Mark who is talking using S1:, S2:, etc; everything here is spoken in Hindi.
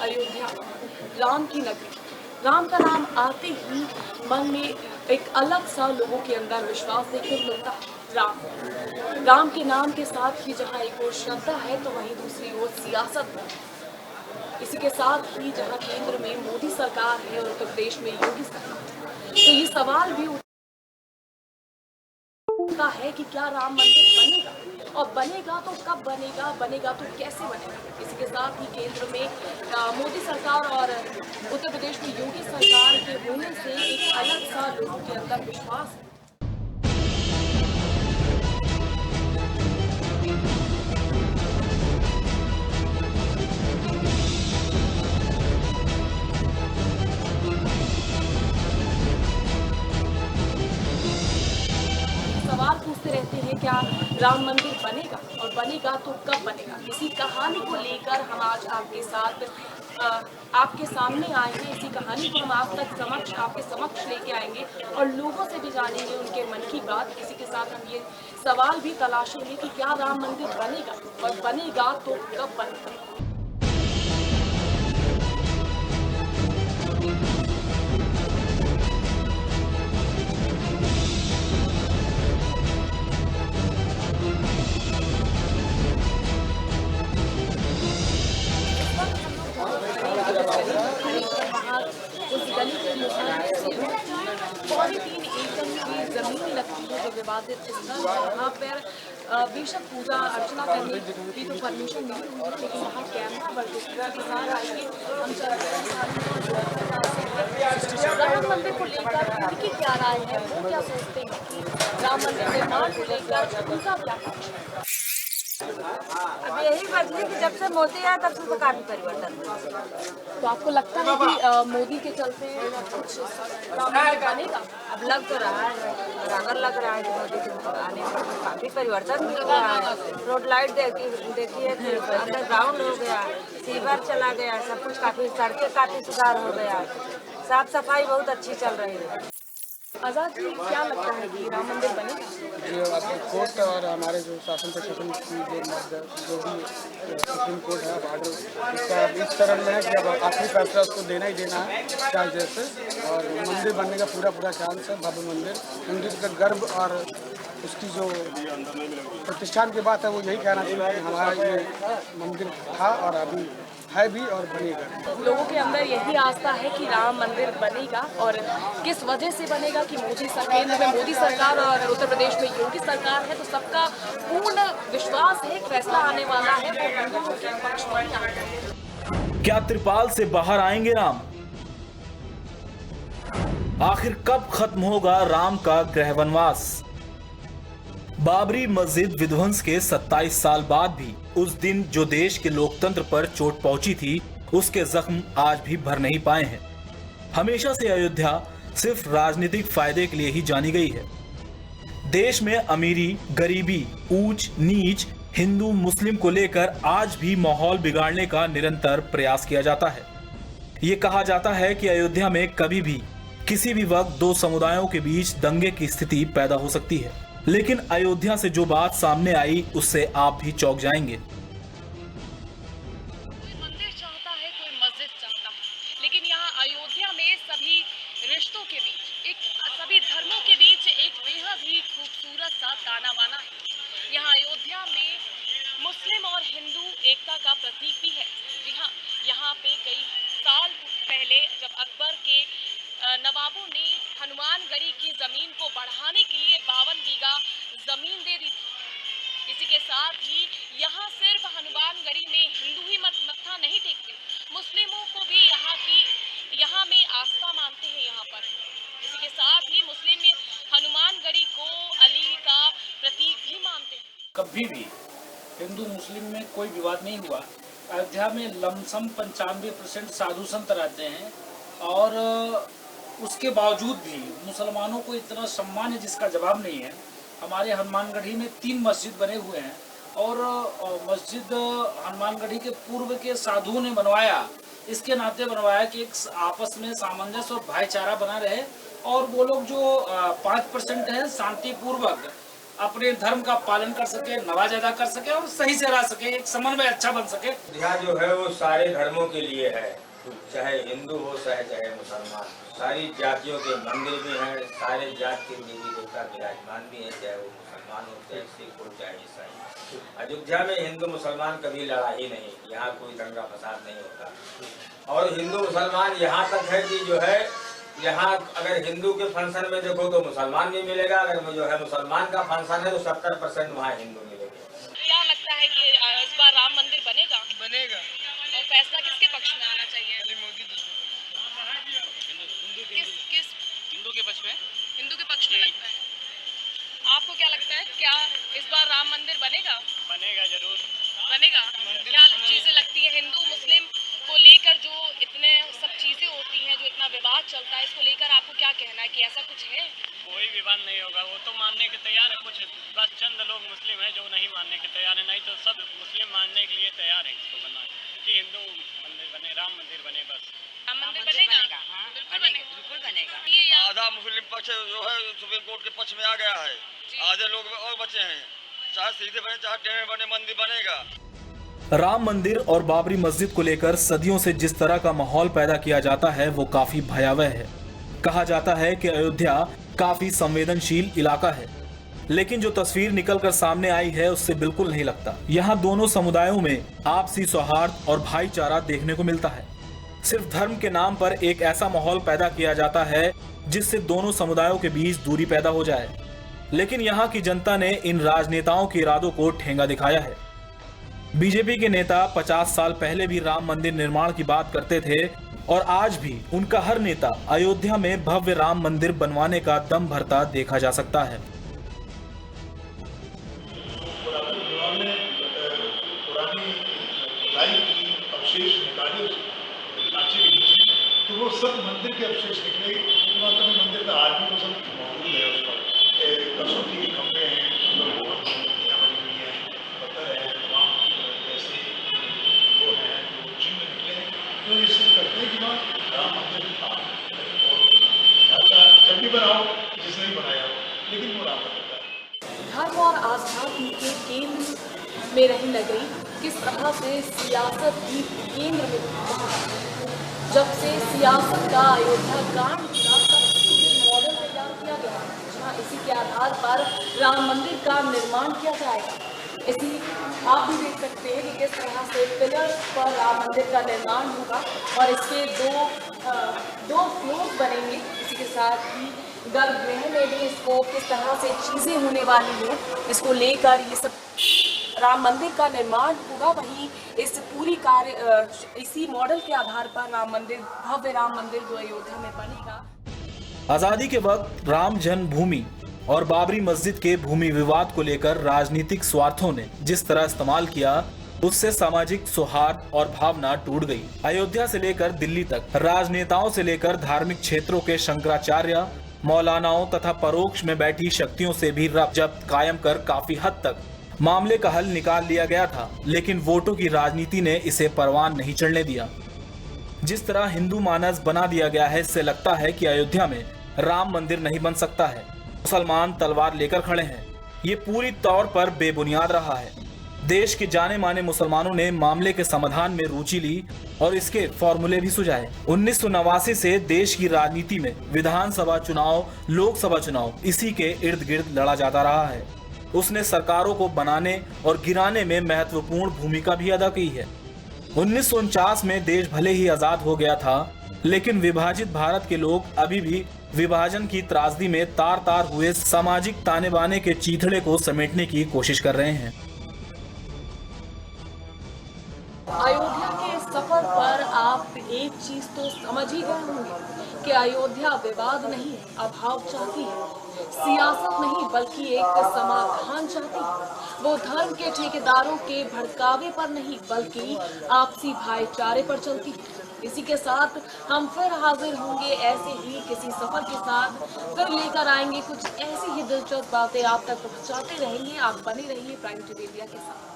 S1: अयोध्या, राम की नगरी। राम का नाम आते ही मन में एक अलग सा लोगों के अंदर विश्वास देखने को मिलता है। राम के नाम के साथ ही जहाँ एक ओर श्रद्धा है तो वहीं दूसरी ओर सियासत है। इसी के साथ ही जहाँ केंद्र में मोदी सरकार है और उत्तर प्रदेश में योगी सरकार, तो ये सवाल भी उठता है कि क्या राम मंदिर बनेगा, और बनेगा तो कब बनेगा, बनेगा तो कैसे बनेगा। इसी के साथ ही केंद्र में मोदी सरकार और उत्तर प्रदेश में योगी सरकार के होने से एक अलग सा लोगों के अंदर विश्वास है। सवाल पूछते रहते हैं क्या राम मंदिर बनेगा, और बनेगा तो कब बनेगा। इसी कहानी को लेकर हम आज आपके साथ आपके सामने आए हैं। इसी कहानी को हम आपके समक्ष लेके आएंगे और लोगों से भी जानेंगे उनके मन की बात। इसी के साथ हम ये सवाल भी तलाशेंगे कि क्या राम मंदिर बनेगा, और बनेगा तो कब बनेगा। उस गली के मुहाने से पौने 3 एकड़ की जमीन लगती है जो विवादित स्थल, वहाँ पर बेशक पूजा अर्चना करने की तो परमिशन मिली हुई है, लेकिन वहाँ कैमरा वर्क के साथ आएंगे हम राम मंदिर को लेकर उनकी क्या राय है, वो क्या सोचते हैं कि राम मंदिर निर्माण को लेकर उनका क्या है।
S2: अब यही बदली कि जब से मोदी आया तब से तो काफी परिवर्तन हुआ।
S1: तो आपको लगता है कि मोदी के चलते कुछ राम मंदिर बनेगा?
S2: अब लग तो रहा है, बराबर लग रहा है कि मोदी के आने पर काफी परिवर्तन भी हुआ है। रोड लाइट देखिए, अंडरग्राउंड हो गया, सीवर चला गया, सब कुछ काफी, सड़कें काफी सुधार हो गया, साफ सफाई बहुत अच्छी चल रही है।
S1: आजाद जी, क्या लगता है कि राम मंदिर बनेगा?
S3: जो अपने कोर्ट और हमारे जो शासन प्रशासन की जो भी सुप्रीम कोर्ट है ऑर्डर, इसका इस चरण में है कि अब आखिरी फैसला उसको देना ही देना है चाहे जैसे, और मंदिर बनने का पूरा चांस है। भव्य मंदिर का गर्व और उसकी जो प्रतिष्ठान की बात है वो यही कहना चाहिए कि हमारा ये मंदिर था और अभी है भी और बनेगा।
S1: लोगों के अंदर यही आस्था है कि राम मंदिर बनेगा, और किस वजह से बनेगा कि केंद्र में मोदी सरकार और उत्तर प्रदेश में योगी सरकार है, तो सबका पूर्ण विश्वास है फैसला आने वाला है वो हिंदुओं के पक्ष में आना है।
S4: क्या त्रिपाल से बाहर आएंगे राम? आखिर कब खत्म होगा राम का गृह वनवास? बाबरी मस्जिद विध्वंस के 27 साल बाद भी उस दिन जो देश के लोकतंत्र पर चोट पहुंची थी, उसके जख्म आज भी भर नहीं पाए हैं। हमेशा से अयोध्या सिर्फ राजनीतिक फायदे के लिए ही जानी गई है। देश में अमीरी, गरीबी, ऊंच नीच, हिंदू मुस्लिम को लेकर आज भी माहौल बिगाड़ने का निरंतर प्रयास किया जाता है। ये कहा जाता है कि अयोध्या में कभी भी किसी भी वक्त दो समुदायों के बीच दंगे की स्थिति पैदा हो सकती है, लेकिन अयोध्या से जो बात सामने आई उससे आप भी चौंक जाएंगे।
S1: कोई मंदिर चाहता है, कोई मस्जिद चाहता है, लेकिन यहाँ अयोध्या में सभी रिश्तों के बीच, सभी धर्मों के बीच एक बेहद ही खूबसूरत सा ताना बाना है। यहाँ अयोध्या में मुस्लिम और हिंदू एकता का प्रतीक भी है। जी हाँ, यहाँ पे कई साल पहले जब अकबर के नवाबों ने हनुमानगढ़ी की जमीन को बढ़ाने के लिए 52 बीघा जमीन दे दी थी। इसी के साथ ही यहाँ सिर्फ हनुमानगढ़ी में हिंदू ही मत्था नहीं टेकते, मुस्लिमों को भी यहाँ में आस्था मानते हैं यहाँ पर। इसी के साथ ही मुस्लिम हनुमानगढ़ी को अली का प्रतीक भी मानते हैं।
S5: कभी भी हिंदू मुस्लिम में कोई विवाद नहीं हुआ। अयोध्या में लमसम 95% साधु संत रहते हैं, और उसके बावजूद भी मुसलमानों को इतना सम्मान है जिसका जवाब नहीं है। हमारे हनुमानगढ़ी में 3 मस्जिद बने हुए हैं, और मस्जिद हनुमानगढ़ी के पूर्व के साधुओं ने बनवाया, इसके नाते बनवाया कि एक आपस में सामंजस्य और भाईचारा बना रहे, और वो लोग जो 5% हैं शांतिपूर्वक अपने धर्म का पालन कर सके, नमाज अदा कर सके और सही से रह सके, एक समन्वय अच्छा बन सके।
S6: यहाँ जो है वो सारे धर्मों के लिए है, चाहे हिंदू हो चाहे मुसलमान, सारी जातियों के मंदिर भी हैं, सारे जात के देवी देवता विराजमान भी हैं, चाहे वो मुसलमान हो, चाहे सिख हो, चाहे ईसाई। अयोध्या में हिंदू मुसलमान कभी लड़ा ही नहीं, यहाँ कोई दंगा फसाद नहीं होता। और हिंदू मुसलमान यहाँ तक है कि जो है यहाँ अगर हिंदू के फंक्शन में देखो तो मुसलमान भी मिलेगा, अगर जो है मुसलमान का फंक्शन है तो 70% वहाँ हिंदू मिलेंगे।
S1: क्या लगता है कि इस बार राम मंदिर बनेगा?
S7: बनेगा।
S1: और फैसला किसके पक्ष में आना चाहिए?
S7: मोदी जी
S1: किस
S7: हिंदू के पक्ष में।
S1: हिंदू के पक्ष में लगता है। आपको क्या लगता है, क्या इस बार राम मंदिर बनेगा?
S7: बनेगा जरूर।
S1: बनेगा। क्या चीजें लगती है हिंदू मुस्लिम को लेकर, जो इतने सब चीजें होती हैं, जो इतना विवाद चलता है, इसको लेकर आपको क्या कहना है कि ऐसा कुछ है?
S7: कोई विवाद नहीं होगा, वो तो मानने के तैयार है। कुछ बस चंद लोग मुस्लिम हैं जो नहीं मानने के तैयार है, नहीं तो सब मुस्लिम मानने के लिए तैयार है इसको बनाए कि हिंदू मंदिर बने, राम मंदिर बने। बस
S1: राम मंदिर बनेगा। बिल्कुल बनेगा। ये
S8: आधा मुस्लिम पक्ष जो है सुप्रीम कोर्ट के पक्ष में आ गया है, आधे लोग और बचे हैं, चाहे सीधे बने चाहे टेढ़े बने, मंदिर बनेगा।
S4: राम मंदिर और बाबरी मस्जिद को लेकर सदियों से जिस तरह का माहौल पैदा किया जाता है वो काफी भयावह है। कहा जाता है कि अयोध्या काफी संवेदनशील इलाका है, लेकिन जो तस्वीर निकलकर सामने आई है उससे बिल्कुल नहीं लगता। यहाँ दोनों समुदायों में आपसी सौहार्द और भाईचारा देखने को मिलता है। सिर्फ धर्म के नाम पर एक ऐसा माहौल पैदा किया जाता है जिससे दोनों समुदायों के बीच दूरी पैदा हो जाए। लेकिन यहाँ की जनता ने इन राजनेताओं के इरादों को ठेंगा दिखाया है। बीजेपी के नेता 50 साल पहले भी राम मंदिर निर्माण की बात करते थे और आज भी उनका हर नेता अयोध्या में भव्य राम मंदिर बनवाने का दम भरता देखा जा सकता है।
S9: अवशेष निकाले ढांचे के नीचे, तो वो सब मंदिर के अवशेष निकले। मंदिर का आज भी वो सब मौजूद है। उस पर कसौटी के खंभे हैं, मूर्तियाँ बनी हुई हैं, पत्थर है, तमाम ऐसे वो हैं जो चिन्ह निकले हैं। तो ये सिद्ध करते हैं कि वहाँ राम मंदिर था। जब भी बनाओ, जिसने भी बनाया हो, लेकिन वो राम मंदिर था।
S10: धर्म और आध्यात्म के केंद्र में रहने लगी, किस तरह से सियासत भी केंद्र में पहुंचा। जब से सियासत का अयोध्या कांड हुआ तब से मॉडल तैयार किया गया, जहां इसी के आधार पर राम मंदिर का निर्माण किया जाएगा। इसी आप भी देख सकते हैं कि किस तरह से पिलर पर राम मंदिर का निर्माण होगा और इसके दो फ्लोर बनेंगे। इसी के साथ ही गर्भगृह में भी इसको किस तरह से चीज़ें होने वाली हैं, इसको लेकर ये सब राम मंदिर का निर्माण होगा। वहीं इस पूरी कार्य इसी मॉडल के आधार पर राम मंदिर, भव्य राम मंदिर जो अयोध्या में बनेगा।
S4: आजादी के वक्त राम जन्मभूमि और बाबरी मस्जिद के भूमि विवाद को लेकर राजनीतिक स्वार्थों ने जिस तरह इस्तेमाल किया, उससे सामाजिक सौहार्द और भावना टूट गई। अयोध्या से लेकर दिल्ली तक राजनेताओं से लेकर धार्मिक क्षेत्रों के शंकराचार्य, मौलानाओं तथा परोक्ष में बैठी शक्तियों से भी रब्त कायम कर काफी हद तक मामले का हल निकाल लिया गया था। लेकिन वोटों की राजनीति ने इसे परवान नहीं चढ़ने दिया। जिस तरह हिंदू मानस बना दिया गया है, इससे लगता है कि अयोध्या में राम मंदिर नहीं बन सकता है। मुसलमान तलवार लेकर खड़े हैं। ये पूरी तौर पर बेबुनियाद रहा है। देश के जाने माने मुसलमानों ने मामले के समाधान में रुचि ली और इसके फॉर्मूले भी सुझाए। 1989 से देश की राजनीति में विधानसभा चुनाव, लोकसभा चुनाव इसी के इर्द गिर्द लड़ा जाता रहा है। उसने सरकारों को बनाने और गिराने में महत्वपूर्ण भूमिका भी अदा की है। 1949 में देश भले ही आजाद हो गया था, लेकिन विभाजित भारत के लोग अभी भी विभाजन की त्रासदी में तार तार हुए सामाजिक ताने बाने के चीथड़े को समेटने की कोशिश कर रहे हैं।
S10: अयोध्या के सफर पर आप एक चीज तो समझ ही गए होंगे कि अयोध्या विवाद नहीं, अभाव चाहती है, सियासत नहीं बल्कि एक समाधान चाहती है। वो धर्म के ठेकेदारों के भड़कावे पर नहीं बल्कि आपसी भाईचारे पर चलती है। इसी के साथ हम फिर हाजिर होंगे ऐसे ही किसी सफर के साथ, फिर लेकर आएंगे कुछ ऐसी ही दिलचस्प बातें आप तक पहुंचाते रहेंगे। आप बने रहिए प्राइम टीवी इंडिया के साथ।